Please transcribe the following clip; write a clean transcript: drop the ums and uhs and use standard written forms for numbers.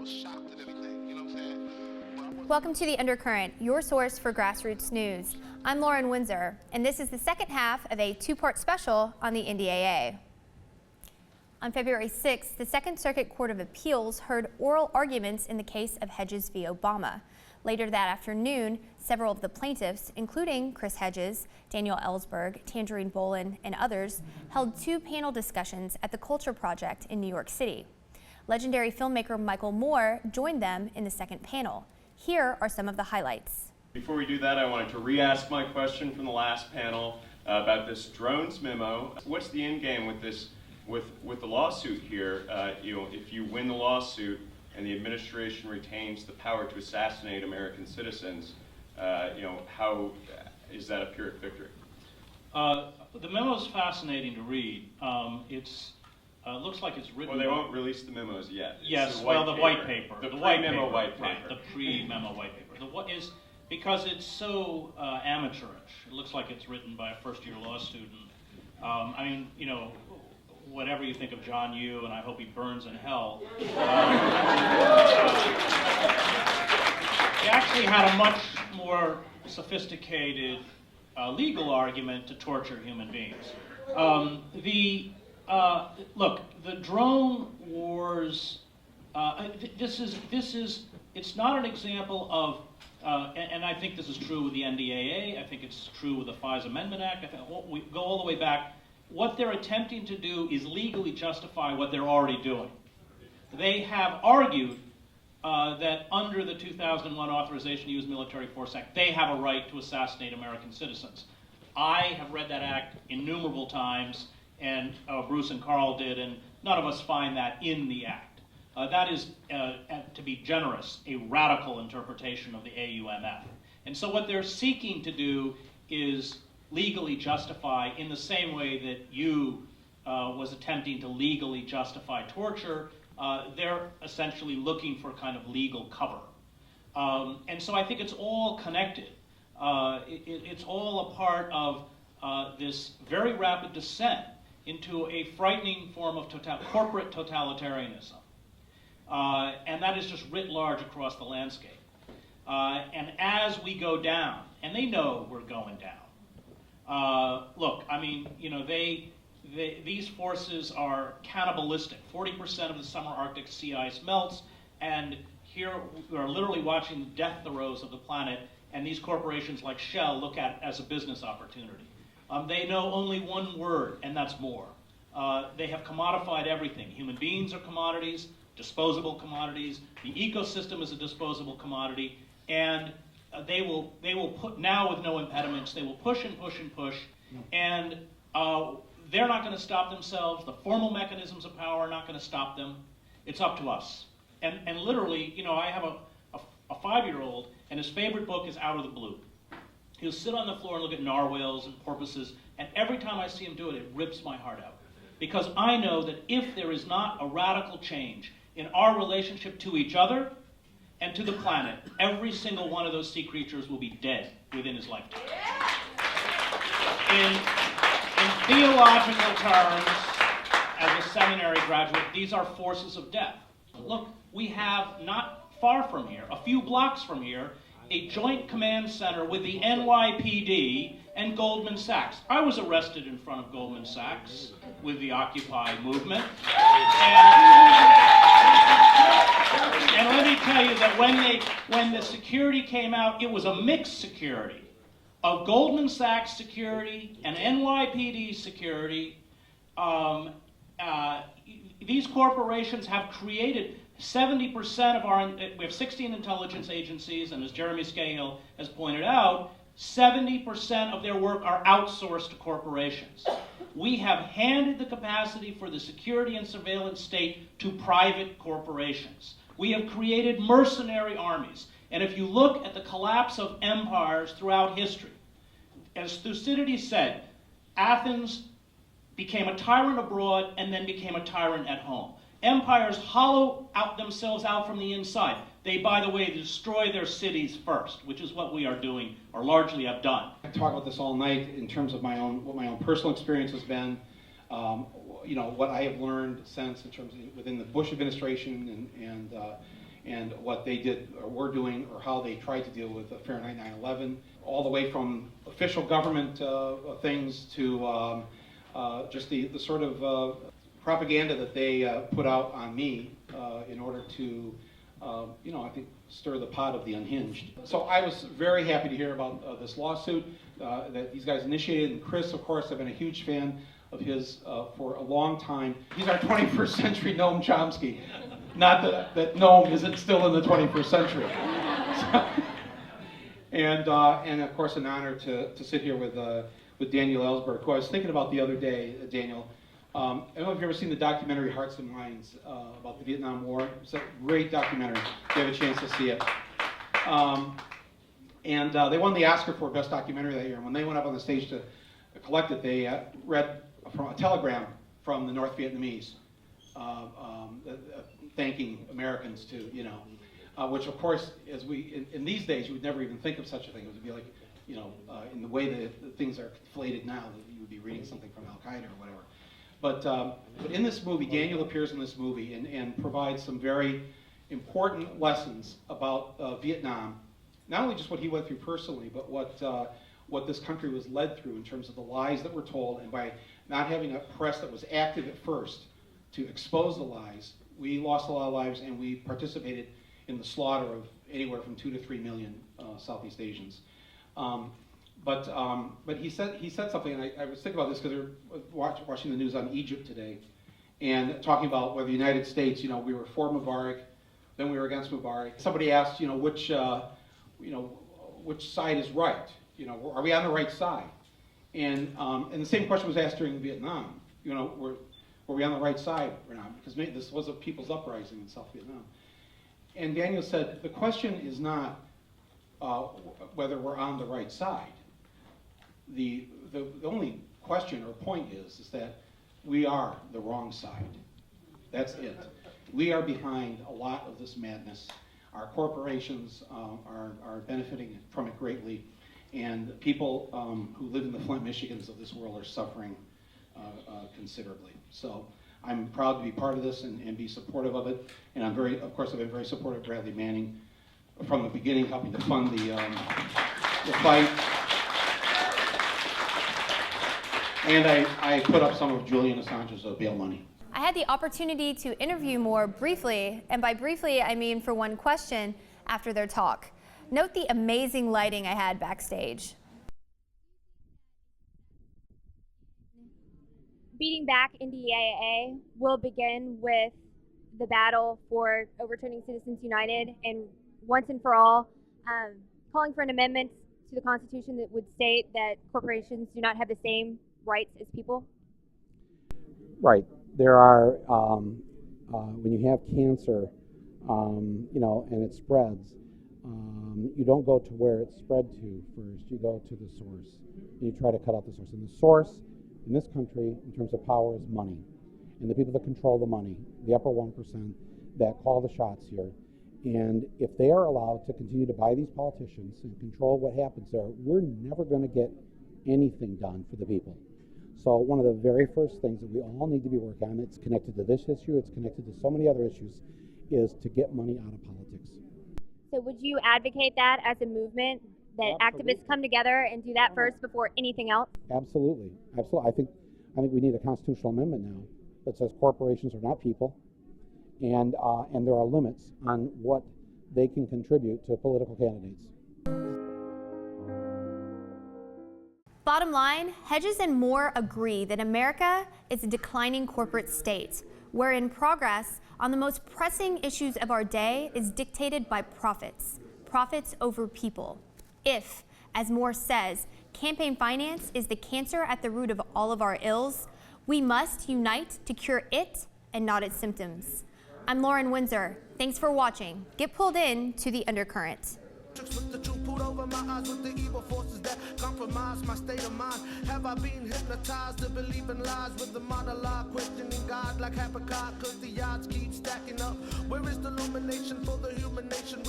shocked and everything, you know what I'm saying? Welcome to the Undercurrent, your source for grassroots news. I'm Lauren Windsor, and this is the second half of a two-part special on the NDAA. On February 6th, the Second Circuit Court of Appeals heard oral arguments in the case of Hedges v. Obama. Later that afternoon, several of the plaintiffs, including Chris Hedges, Daniel Ellsberg, Tangerine Bolin, and others, held two panel discussions at the Culture Project in New York City. Legendary filmmaker Michael Moore joined them in the second panel. Here are some of the highlights. Before we do that, I wanted to re-ask my question from the last panel about this drones memo. What's the end game with this, with the lawsuit here? If you win the lawsuit and the administration retains the power to assassinate American citizens, how is that a Pyrrhic victory? The memo is fascinating to read. Looks like it's written. Well, they won't release the memos yet. Yes, well, the white paper. The pre-memo white paper. Right, the pre-memo white paper. Because it's so amateurish. It looks like it's written by a first-year law student. Whatever you think of John Yoo, and I hope he burns in hell. He actually had a much more sophisticated legal argument to torture human beings. Look, the drone wars. It's not an example of, and I think this is true with the NDAA. I think it's true with the FISA Amendment Act. We go all the way back. What they're attempting to do is legally justify what they're already doing. They have argued that under the 2001 Authorization to Use Military Force Act, they have a right to assassinate American citizens. I have read that act innumerable times, and Bruce and Carl did, and none of us find that in the act. That is, to be generous, a radical interpretation of the AUMF. And so what they're seeking to do is legally justify, in the same way that you was attempting to legally justify torture, they're essentially looking for kind of legal cover. And so I think it's all connected. It's all a part of this very rapid descent into a frightening form of corporate totalitarianism. And that is just writ large across the landscape. And as we go down, and they know we're going down, these forces are cannibalistic. 40% of the summer Arctic sea ice melts, and here we are literally watching the death throes of the planet, and these corporations like Shell look at it as a business opportunity. They know only one word, and that's more. They have commodified everything. Human beings are commodities, disposable commodities. The ecosystem is a disposable commodity, and they will put, now with no impediments, they will push and push and push, and they're not going to stop themselves. The formal mechanisms of power are not going to stop them. It's up to us. And literally, I have a 5-year-old, and his favorite book is Out of the Blue. He'll sit on the floor and look at narwhals and porpoises, and every time I see him do it, it rips my heart out. Because I know that if there is not a radical change in our relationship to each other and to the planet, every single one of those sea creatures will be dead within his lifetime. In theological terms, as a seminary graduate, these are forces of death. Look, we have not far from here, a few blocks from here, a joint command center with the NYPD and Goldman Sachs. I was arrested in front of Goldman Sachs with the Occupy movement. And let me tell you that when the security came out, it was a mixed security of Goldman Sachs security and NYPD security. These corporations have created 70% of we have 16 intelligence agencies, and as Jeremy Scahill has pointed out, 70% of their work are outsourced to corporations. We have handed the capacity for the security and surveillance state to private corporations. We have created mercenary armies. And if you look at the collapse of empires throughout history, as Thucydides said, Athens became a tyrant abroad and then became a tyrant at home. Empires hollow out themselves out from the inside. They, by the way, destroy their cities first, which is what we are doing, or largely have done. I talk about this all night in terms of what my own personal experience has been, what I have learned since in terms of within the Bush administration and what they did or were doing, or how they tried to deal with Fahrenheit 9/11, all the way from official government things to just the sort of propaganda that they put out on me in order to, I think, stir the pot of the unhinged. So I was very happy to hear about this lawsuit that these guys initiated. And Chris, of course, I've been a huge fan of his for a long time. He's our 21st century Noam Chomsky. Not that Noam isn't still in the 21st century. And of course, an honor to sit here with Daniel Ellsberg, who I was thinking about the other day, Daniel. I don't know if you've ever seen the documentary Hearts and Minds about the Vietnam War. It's a great documentary, if you have a chance to see it. And they won the Oscar for Best Documentary that year. And when they went up on the stage to collect it, they read from a telegram from the North Vietnamese thanking Americans to, which of course, as in these days, you would never even think of such a thing. It would be like, in the way that things are conflated now, that you would be reading something from Al-Qaeda or whatever. But in this movie, Daniel appears in this movie and provides some very important lessons about Vietnam. Not only just what he went through personally, but what this country was led through in terms of the lies that were told, and by not having a press that was active at first to expose the lies, we lost a lot of lives, and we participated in the slaughter of anywhere from 2 to 3 million Southeast Asians. But he said something, and I was thinking about this because we were watching the news on Egypt today, and talking about whether the United States, we were for Mubarak, then we were against Mubarak. Somebody asked, which side is right? Are we on the right side? And the same question was asked during Vietnam. Were we on the right side or not? Because this was a people's uprising in South Vietnam. And Daniel said, the question is not whether we're on the right side. The only question or point is that we are the wrong side. That's it. We are behind a lot of this madness. Our corporations are benefiting from it greatly, and people who live in the Flint, Michigans of this world are suffering considerably. So I'm proud to be part of this and be supportive of it. And I've been very supportive of Bradley Manning from the beginning, helping to fund the fight. And I put up some of Julian Assange's bail money. I had the opportunity to interview Moore briefly, and by briefly I mean for one question, after their talk. Note the amazing lighting I had backstage. Beating back NDAA will begin with the battle for overturning Citizens United and once and for all calling for an amendment to the Constitution that would state that corporations do not have the same rights as people? Right. There are, when you have cancer, and it spreads, you don't go to where it's spread to first. You go to the source. And you try to cut out the source. And the source in this country, in terms of power, is money. And the people that control the money, the upper 1% that call the shots here. And if they are allowed to continue to buy these politicians and control what happens there, we're never going to get anything done for the people. So one of the very first things that we all need to be working on, it's connected to this issue, it's connected to so many other issues, is to get money out of politics. So would you advocate that as a movement, that activists come together and do that first before anything else? Absolutely. Absolutely. I think we need a constitutional amendment now that says corporations are not people, and there are limits on what they can contribute to political candidates. Bottom line, Hedges and Moore agree that America is a declining corporate state, wherein progress on the most pressing issues of our day is dictated by profits over people. If, as Moore says, campaign finance is the cancer at the root of all of our ills, we must unite to cure it and not its symptoms. I'm Lauren Windsor. Thanks for watching. Get pulled in to the Undercurrent. With the truth pulled over my eyes with the evil forces that compromise my state of mind. Have I been hypnotized to believe in lies with the monologue questioning God like Habakkuk? Cause the odds keep stacking up. Where is the illumination for the human nation?